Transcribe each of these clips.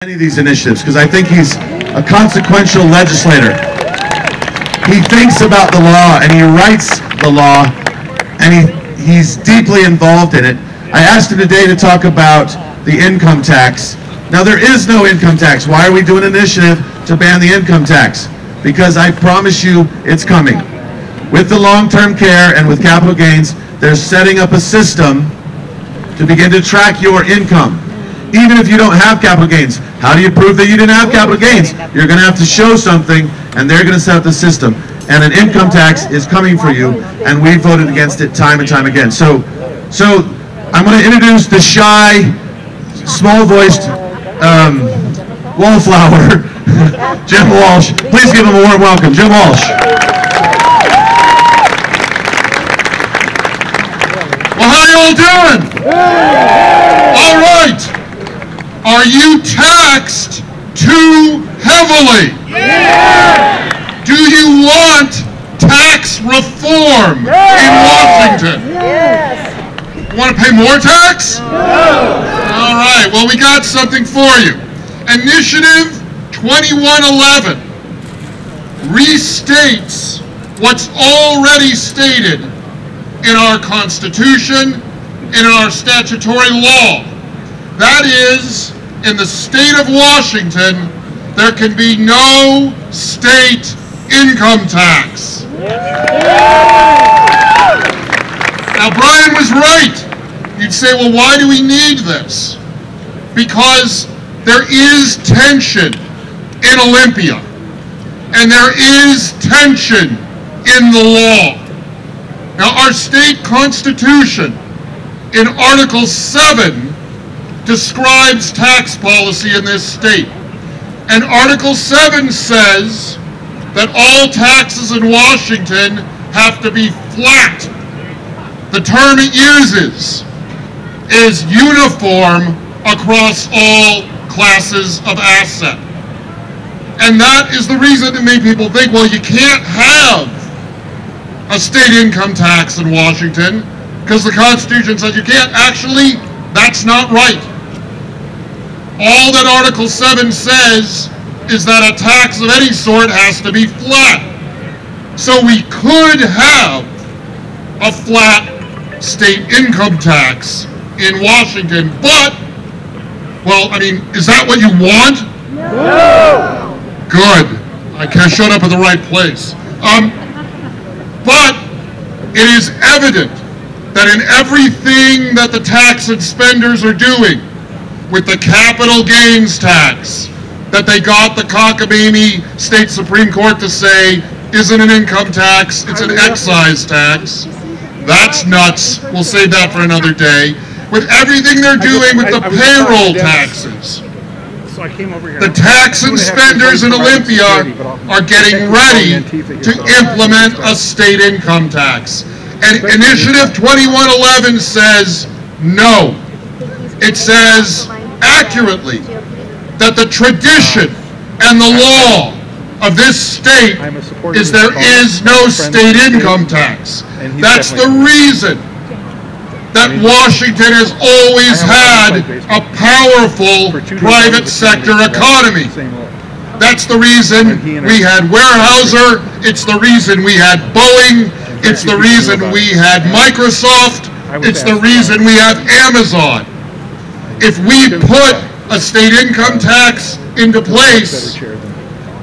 Any of these initiatives, because I think he's a consequential legislator. He thinks about the law and he writes the law and he's deeply involved in it. I asked him today to talk about the income tax. Now there is no income tax. Why are we doing an initiative to ban the income tax? Because I promise you it's coming. With the long-term care and with capital gains, they're setting up a system to begin to track your income. Even if you don't have capital gains, how do you prove that you didn't have capital gains? You're going to have to show something, and they're going to set up the system. And an income tax is coming for you, and we voted against it time and time again. So I'm going to introduce the shy, small-voiced wallflower, Jim Walsh. Please give him a warm welcome. Jim Walsh. Well, how you all doing? All right. Are you taxed too heavily? Yeah. Do you want tax reform in Washington? Yes. Want to pay more tax? No. All right, well, we got something for you. Initiative 2111 restates what's already stated in our Constitution and in our statutory law. That is, in the state of Washington, there can be no state income tax. Now, Brian was right. You'd say, well, why do we need this? Because there is tension in Olympia, and there is tension in the law. Now, our state constitution, in Article 7, describes tax policy in this state. And Article 7 says that all taxes in Washington have to be flat. The term it uses is uniform across all classes of asset. And that is the reason that many people think, well, you can't have a state income tax in Washington because the Constitution says you can't. Actually, that's not right. All that Article 7 says is that a tax of any sort has to be flat. So we could have a flat state income tax in Washington, but, well, I mean, is that what you want? No. Good. I showed up at the right place. But it is evident that in everything that the tax and spenders are doing, with the capital gains tax that they got the cockamamie state Supreme Court to say isn't an income tax, it's an excise tax. That's nuts. We'll save that for another day. With everything they're doing with the payroll taxes, the tax and spenders in Olympia are getting ready to implement a state income tax. And Initiative 2111 says no. It says accurately that the tradition and the law of this state is there is no state income tax. That's the reason that Washington has always had a powerful private sector economy. That's the reason we had Weyerhaeuser. It's the reason we had Boeing. It's the reason we had Microsoft. It's the reason we have Amazon. If we put a state income tax into place,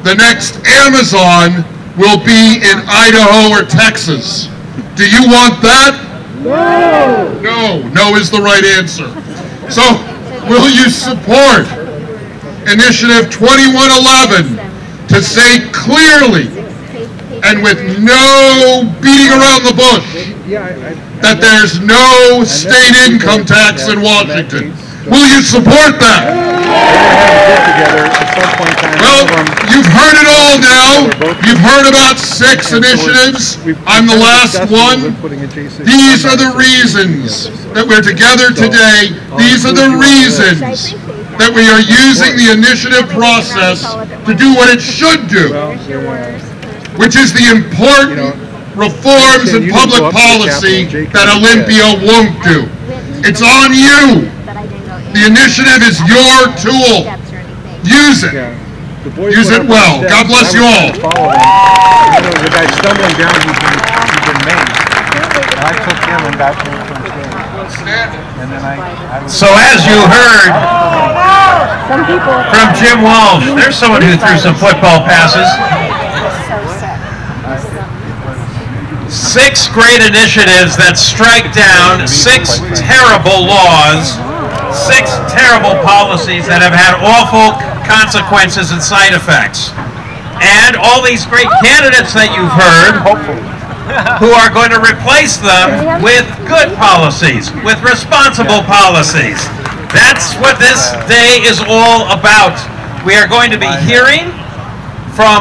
the next Amazon will be in Idaho or Texas. Do you want that? No. No. No is the right answer. So, will you support Initiative 2111 to say clearly and with no beating around the bush that there's no state income tax in Washington? Will you support that? Well, you've heard it all now. You've heard about 6 initiatives. I'm the last one. These are the reasons that we're together today. These are the reasons that we are using the initiative process to do what it should do, which is the important reforms in public policy that Olympia won't do. It's on you. The initiative is your tool. Use it. Use it well. God bless you all. There was a guy stumbling down who'd been maimed. And I took him and got him from the stage. And then I was... So as you heard from Jim Walsh, there's someone who threw some football passes. 6 great initiatives that strike down 6 terrible laws, 6 terrible policies that have had awful consequences and side effects. And all these great candidates that you've heard who are going to replace them with good policies, with responsible policies. That's what this day is all about. We are going to be hearing from